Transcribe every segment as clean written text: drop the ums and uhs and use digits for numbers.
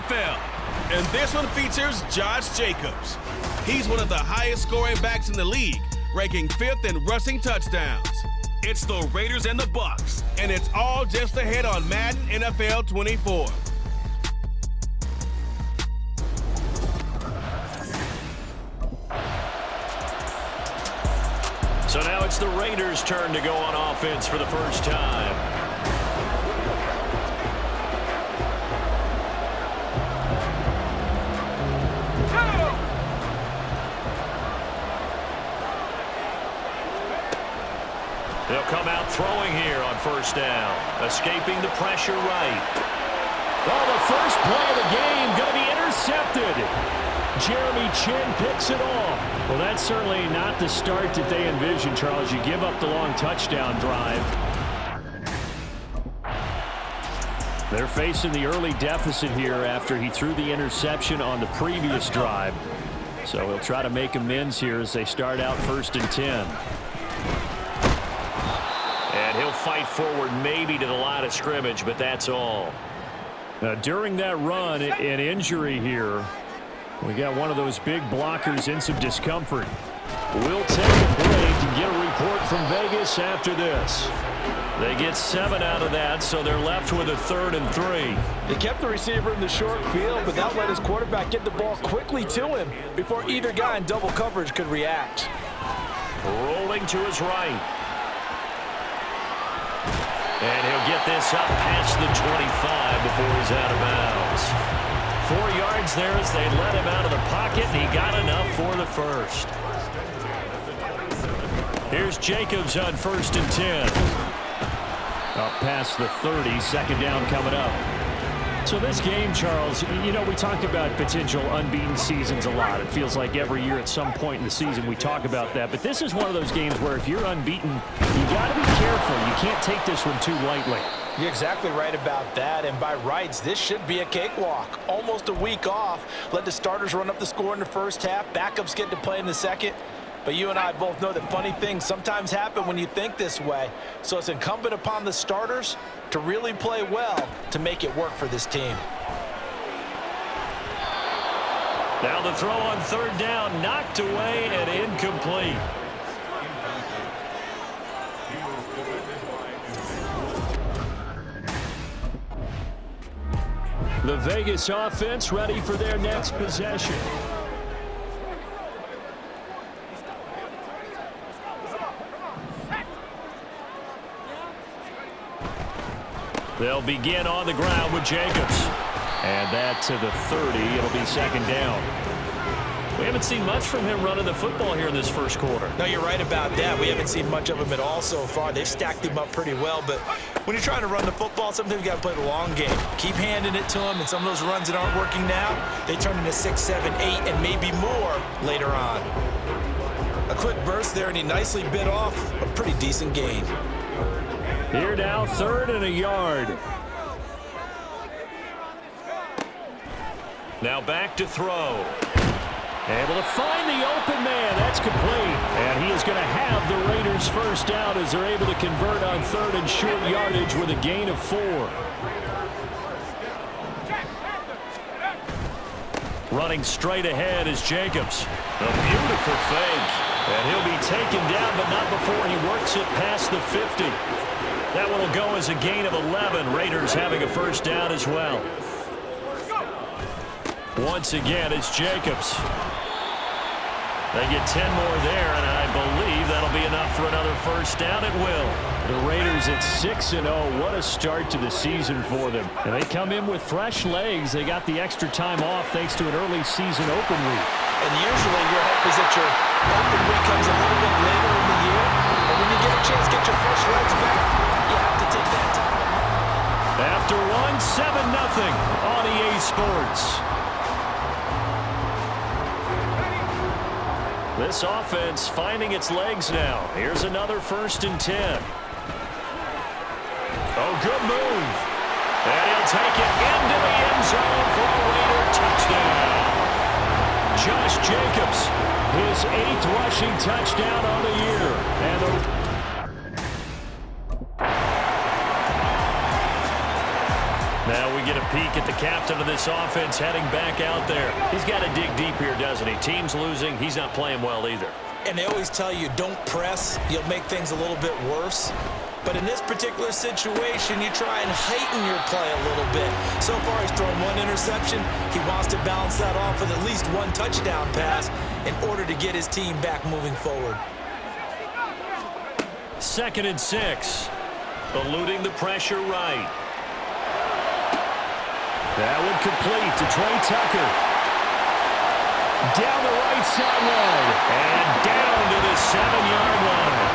NFL. And this one features Josh Jacobs. He's one of the highest scoring backs in the league, ranking 5th in rushing touchdowns. It's the Raiders and the Bucks, and it's all just ahead on Madden NFL 24. So now it's the Raiders' turn to go on offense for the first time. They'll come out throwing here on first down, escaping the pressure right. Oh, the first play of the game going to be intercepted. Jeremy Chin picks it off. Well, that's certainly not the start that they envisioned, Charles. You give up the long touchdown drive. They're facing the early deficit here after he threw the interception on the previous drive. So he'll try to make amends here as they start out 1st and 10. And he'll fight forward maybe to the line of scrimmage, but that's all. Now, during that run, an injury here. We got one of those big blockers in some discomfort. We'll take a break and get a report from Vegas after this. They get 7 out of that, so they're left with a 3rd and 3. They kept the receiver in the short field, but that let his quarterback get the ball quickly to him before either guy in double coverage could react. Rolling to his right. And he'll get this up past the 25 before he's out of bounds. 4 yards there as they let him out of the pocket, and he got enough for the first. Here's Jacobs on 1st and 10. Up past the 30, 2nd down coming up. So this game, Charles, you know, we talk about potential unbeaten seasons a lot. It feels like every year at some point in the season we talk about that. But this is one of those games where if you're unbeaten, you got to be careful. You can't take this one too lightly. You're exactly right about that, and by rights, this should be a cakewalk. Almost a week off. Let the starters run up the score in the first half. Backups get to play in the second. But you and I both know that funny things sometimes happen when you think this way. So it's incumbent upon the starters to really play well to make it work for this team. Now the throw on 3rd down, knocked away and incomplete. The Vegas offense ready for their next possession. They'll begin on the ground with Jacobs. And that to the 30. It'll be 2nd down. We haven't seen much from him running the football here in this first quarter. No, you're right about that. We haven't seen much of him at all so far. They've stacked him up pretty well. But when you're trying to run the football, sometimes you got to play the long game. Keep handing it to him, and some of those runs that aren't working now, they turn into 6, 7, 8, and maybe more later on. A quick burst there, and he nicely bit off a pretty decent gain. Here now, 3rd and a yard. Now back to throw. Able to find the open man. That's complete. And he is going to have the Raiders' first down as they're able to convert on 3rd and short yardage with a gain of 4. Running straight ahead is Jacobs. A beautiful fake. And he'll be taken down, but not before he works it past the 50. That one will go as a gain of 11. Raiders having a first down as well. Once again, it's Jacobs. They get 10 more there, and I believe that'll be enough for another first down. It will. The Raiders at 6-0. What a start to the season for them. And they come in with fresh legs. They got the extra time off thanks to an early season open week. And usually your hope is that your open week comes a little bit later in the year. But when you get a chance to get your fresh legs back, you have to take that time. After one, 7-0 on EA Sports. This offense finding its legs now. Here's another 1st and 10. Oh, good move. And he'll take it into the end zone for a Raider touchdown. Josh Jacobs, his 8th rushing touchdown on the year. And now we get a peek at the captain of this offense heading back out there. He's got to dig deep here, doesn't he? Team's losing. He's not playing well either. And they always tell you, don't press. You'll make things a little bit worse. But in this particular situation, you try and heighten your play a little bit. So far, he's thrown one interception. He wants to balance that off with at least one touchdown pass in order to get his team back moving forward. 2nd and 6. Eluding the pressure right. That one complete to Trey Tucker. Down the right sideline. And down to the 7-yard line.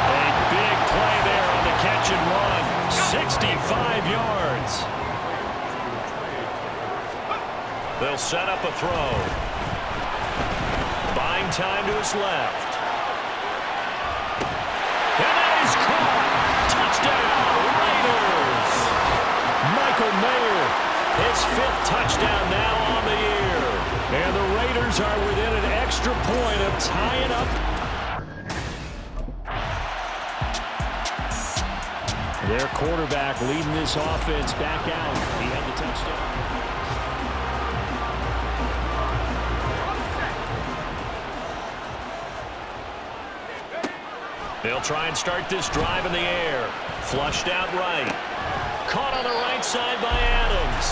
A big play there on the catch and run. 65 yards. They'll set up a throw. Buying time to his left. And that is caught. Touchdown, Raiders. Michael Mayer, his 5th touchdown now on the year. And the Raiders are within an extra point of tying up. Their quarterback leading this offense back out. He had the touchdown. They'll try and start this drive in the air. Flushed out right. Caught on the right side by Adams.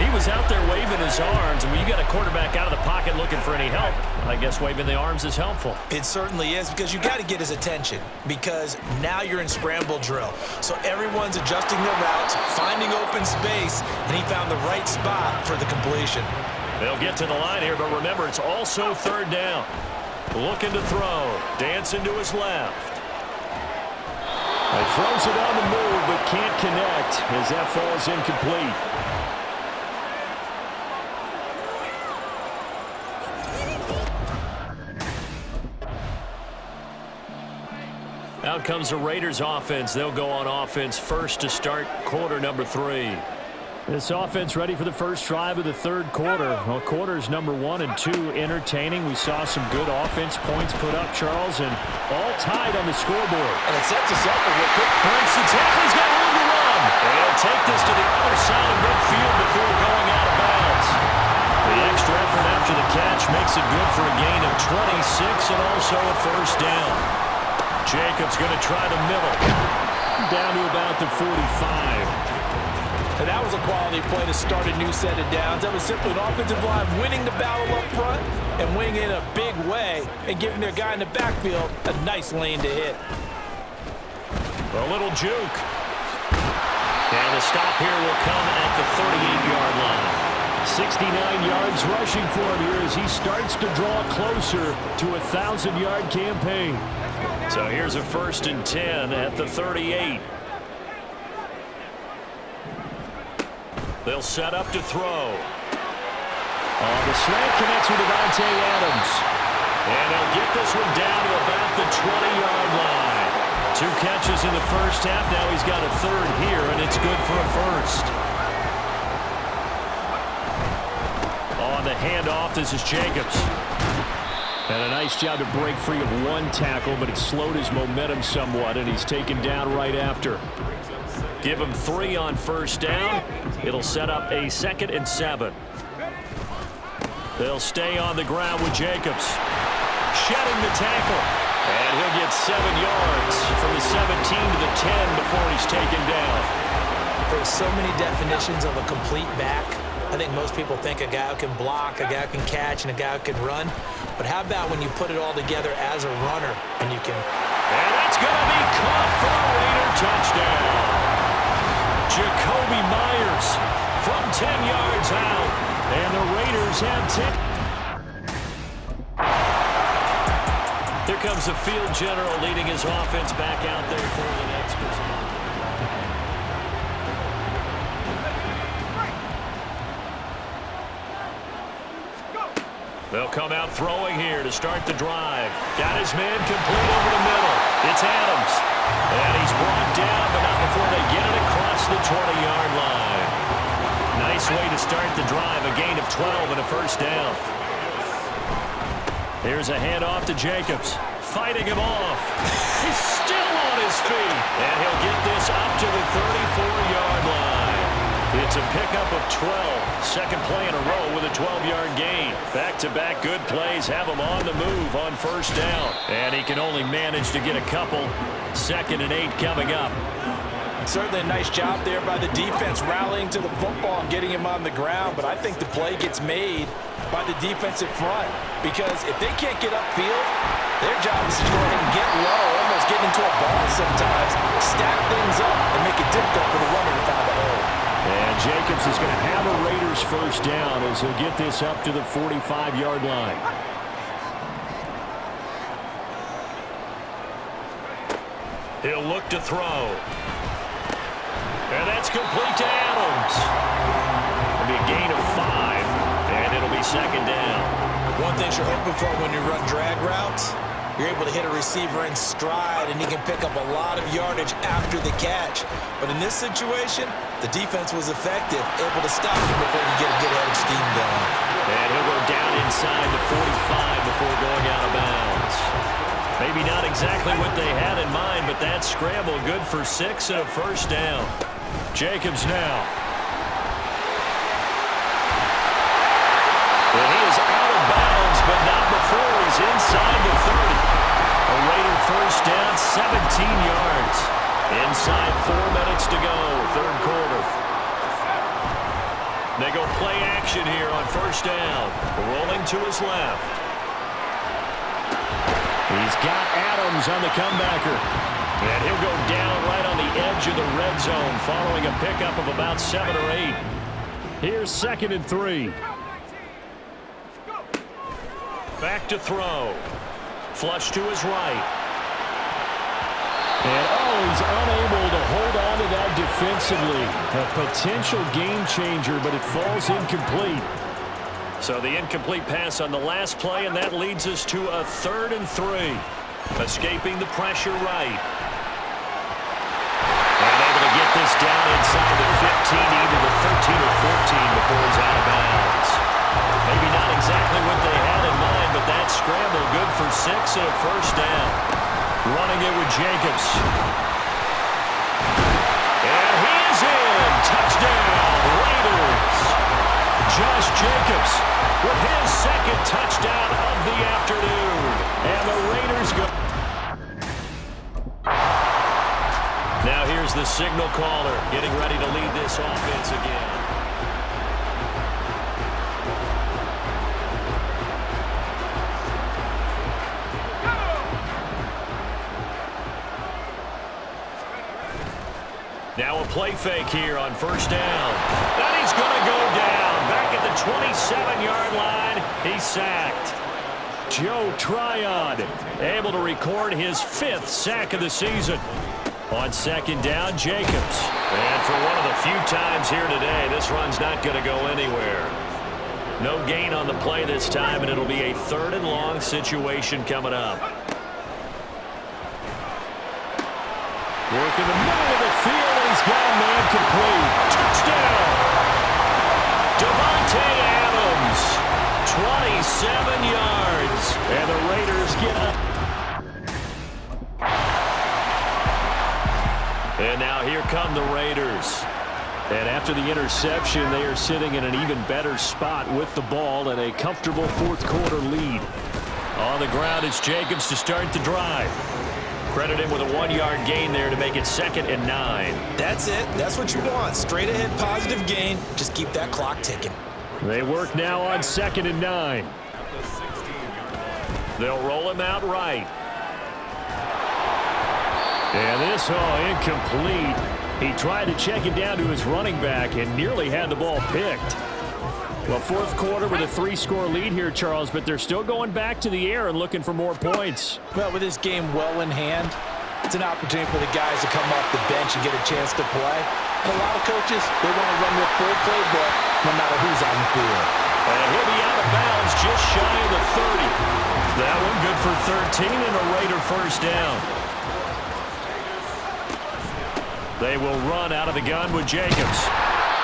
He was out there waving his arms, and when you got a quarterback out of the pocket looking for any help, I guess waving the arms is helpful. It certainly is, because you got to get his attention, because now you're in scramble drill. So everyone's adjusting their routes, finding open space, and he found the right spot for the completion. They'll get to the line here, but remember, it's also 3rd down. Looking to throw. Dancing to his left. He throws it on the move, but can't connect as that falls incomplete. Out comes the Raiders offense. They'll go on offense first to start quarter number 3. This offense ready for the first drive of the 3rd quarter. Well, quarters number 1 and 2 entertaining. We saw some good offense points put up, Charles, and all tied on the scoreboard. And it sets us up for what could... Breaks the tackle. He's got room to run. And he'll take this to the other side of midfield before going out of bounds. The extra effort after the catch makes it good for a gain of 26 and also a first down. Jacobs going to try the middle. Down to about the 45. And that was a quality play to start a new set of downs. That was simply an offensive line winning the battle up front and winning in a big way and giving their guy in the backfield a nice lane to hit. A little juke. And the stop here will come at the 38-yard line. 69 yards rushing for him here as he starts to draw closer to a 1,000-yard campaign. So here's a 1st and 10 at the 38. They'll set up to throw. The slant connects with Davante Adams. And they'll get this one down to about the 20-yard line. 2 catches in the first half. Now he's got a 3rd here, and it's good for a first. On the handoff, this is Jacobs. And a nice job to break free of 1 tackle, but it slowed his momentum somewhat, and he's taken down right after. Give him 3 on first down. It'll set up a 2nd and 7. They'll stay on the ground with Jacobs. Shedding the tackle. And he'll get 7 yards from the 17 to the 10 before he's taken down. There's so many definitions of a complete back. I think most people think a guy who can block, a guy who can catch, and a guy who can run. But how about when you put it all together as a runner and you can... And that's going to be caught for a Raider touchdown. Jacoby Myers from 10 yards out. And the Raiders have 10. Here comes the field general leading his offense back out there for the next possession. They'll come out throwing here to start the drive. Got his man complete over the middle. It's Adams. And he's brought down, but not before they get it across the 20-yard line. Nice way to start the drive. A gain of 12 and a first down. Here's a handoff to Jacobs. Fighting him off. He's still on his feet. And he'll get this up to the 34-yard line. It's a pickup of 12. Second play in a row with a 12-yard gain. Back-to-back good plays have him on the move on first down. And he can only manage to get a couple. 2nd and 8 coming up. Certainly a nice job there by the defense rallying to the football and getting him on the ground. But I think the play gets made by the defensive front. Because if they can't get upfield, their job is to go ahead and get low, almost get into a ball sometimes, stack things up, and make it difficult for the runner to find the hole. And Jacobs is going to have a Raiders first down as he'll get this up to the 45-yard line. He'll look to throw. And that's complete to Adams. It'll be a gain of 5, and it'll be 2nd down. One thing you're hoping for when you run drag routes, you're able to hit a receiver in stride, and he can pick up a lot of yardage after the catch. But in this situation, the defense was effective, able to stop him before you get a good head of steam going. And he'll go down inside the 45 before going out of bounds. Maybe not exactly what they had in mind, but that scramble good for 6 and a first down. Jacobs now. And he is out of bounds, but not before he's inside the 30. A Raider first down, 17 yards. Inside 4 minutes to go, 3rd quarter. They go play action here on first down. Rolling to his left. He's got Adams on the comebacker. And he'll go down right on the edge of the red zone following a pickup of about 7 or 8. Here's 2nd and 3. Back to throw. Flush to his right. And he's unable to hold on to that defensively. A potential game changer, but it falls incomplete. So the incomplete pass on the last play, and that leads us to a 3rd and 3. Escaping the pressure right. And able to get this down inside the 15, either the 13 or 14 before he's out of bounds. Maybe not exactly what they had in mind, but that scramble good for 6 and a first down. Running it with Jacobs. And he is in. Touchdown, Raiders. Josh Jacobs with his 2nd touchdown of the afternoon. And the Raiders go. Now here's the signal caller getting ready to lead this offense again. Now a play fake here on first down. And he's going to go down. Back at the 27-yard line, he's sacked. Joe Tryon able to record his 5th sack of the season. On 2nd down, Jacobs. And for one of the few times here today, this run's not going to go anywhere. No gain on the play this time, and it'll be a 3rd and long situation coming up. Work in the middle of the field, and he's got a man complete. Touchdown! Davante Adams, 27 yards. And the Raiders get up. And now here come the Raiders. And after the interception, they are sitting in an even better spot with the ball and a comfortable 4th quarter lead. On the ground, it's Jacobs to start the drive. Credit him with a 1-yard gain there to make it 2nd and 9. That's it. That's what you want. Straight ahead positive gain. Just keep that clock ticking. They work now on 2nd and 9. They'll roll him out right. And this, incomplete. He tried to check it down to his running back and nearly had the ball picked. Well, 4th quarter with a 3-score lead here, Charles, but they're still going back to the air and looking for more points. Well, with this game well in hand, it's an opportunity for the guys to come off the bench and get a chance to play. And a lot of coaches, they want to run their full playbook no matter who's on the field. And he'll be out of bounds just shy of the 30. That one good for 13 and a Raider first down. They will run out of the gun with Jacobs.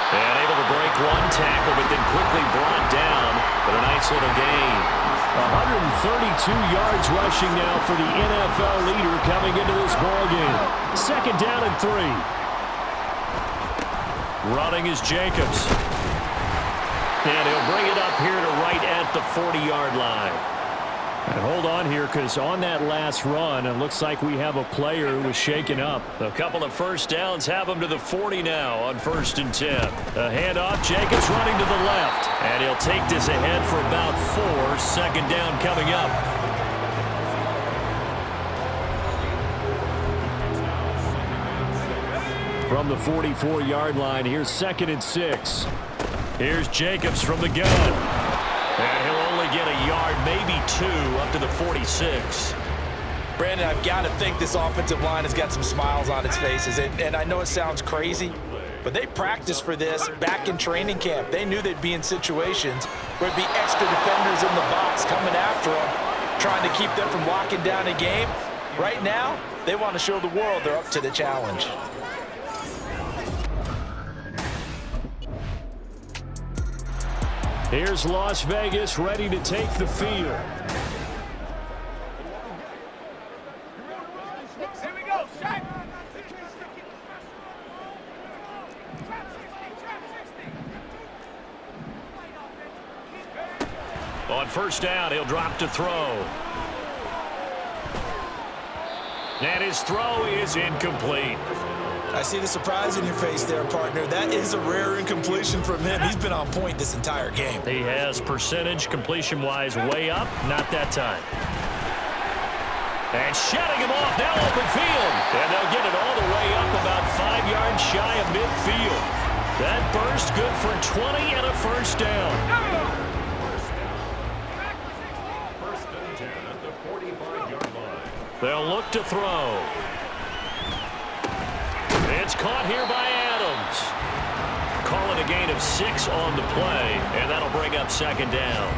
And able to break one tackle, but then quickly brought down. But a nice little gain. 132 yards rushing now for the NFL leader coming into this ballgame. 2nd down and 3. Running is Jacobs. And he'll bring it up here to right at the 40-yard line. And hold on here, because on that last run, it looks like we have a player who was shaken up. A couple of first downs have him to the 40 now on 1st and 10. A handoff, Jacobs running to the left. And he'll take this ahead for about 4. Second down coming up. From the 44-yard line, here's 2nd and 6. Here's Jacobs from the gun. And he'll only get a yard, maybe 2, up to the 46. Brandon, I've got to think this offensive line has got some smiles on its faces. And I know it sounds crazy, but they practiced for this back in training camp. They knew they'd be in situations where there'd be extra defenders in the box coming after them, trying to keep them from locking down a game. Right now, they want to show the world they're up to the challenge. Here's Las Vegas ready to take the field. Here we go, Shaq. On 1st down, he'll drop to throw. And his throw is incomplete. I see the surprise in your face there, partner. That is a rare incompletion from him. He's been on point this entire game. He has percentage completion-wise way up. Not that time. And shutting him off, now open field. And they'll get it all the way up about 5 yards shy of midfield. That burst good for 20 and a first down. First and 10 at the 45-yard line. They'll look to throw. It's caught here by Adams. Call it a gain of 6 on the play, and that'll bring up 2nd down.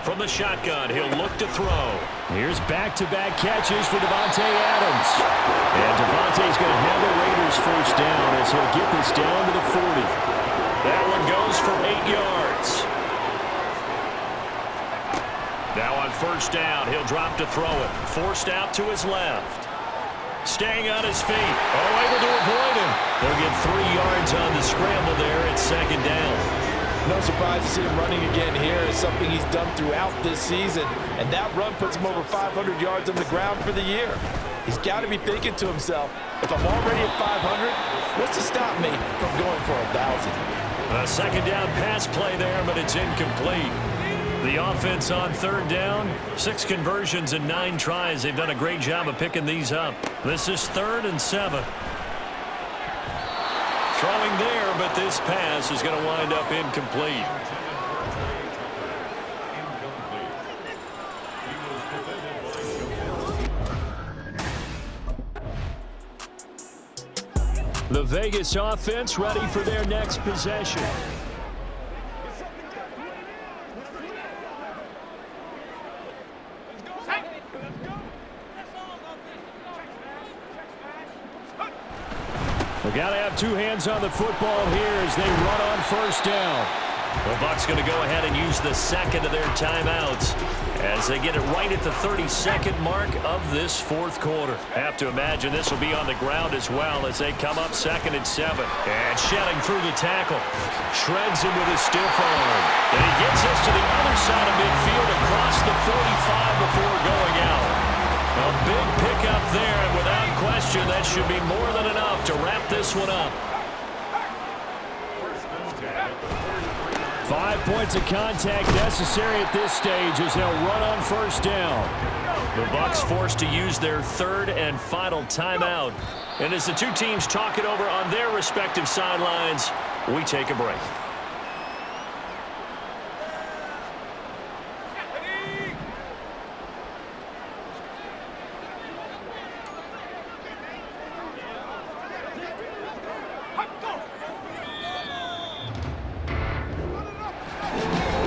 From the shotgun, he'll look to throw. Here's back-to-back catches for Davante Adams. And Davante's going to have the Raiders first down as he'll get this down to the 40. That one goes for 8 yards. Now on 1st down, he'll drop to throw it. Forced out to his left. Staying on his feet. Oh, able to avoid him. They'll get 3 yards on the scramble there at 2nd down. No surprise to see him running again here. It's something he's done throughout this season. And that run puts him over 500 yards on the ground for the year. He's got to be thinking to himself, if I'm already at 500, what's to stop me from going for 1,000? A 2nd down pass play there, but it's incomplete. The offense on 3rd down, 6 conversions and 9 tries. They've done a great job of picking these up. This is 3rd and 7. Throwing there, but this pass is going to wind up incomplete. The Vegas offense ready for their next possession. We got to have 2 hands on the football here as they run on 1st down. The Bucs going to go ahead and use the 2nd of their timeouts as they get it right at the 32nd mark of this 4th quarter. Have to imagine this will be on the ground as well as they come up 2nd and 7. And shedding through the tackle. Shreds him with a stiff arm. And he gets us to the other side of midfield across the 45 before going out. A big pickup there, and without question, that should be more than enough to wrap this one up. 5 points of contact necessary at this stage as they'll run on 1st down. The Bucs forced to use their 3rd and final timeout. And as the 2 teams talk it over on their respective sidelines, we take a break.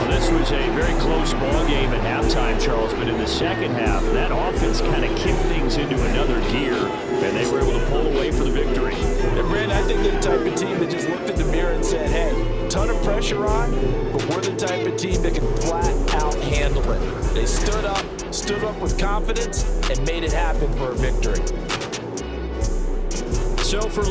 This was a very close ball game at halftime, Charles, but in the 2nd half, that offense kind of kicked things into another gear, and they were able to pull away for the victory. And Brandon, I think they're the type of team that just looked in the mirror and said, hey, ton of pressure on, but we're the type of team that can flat out handle it. They stood up with confidence, and made it happen for a victory. So for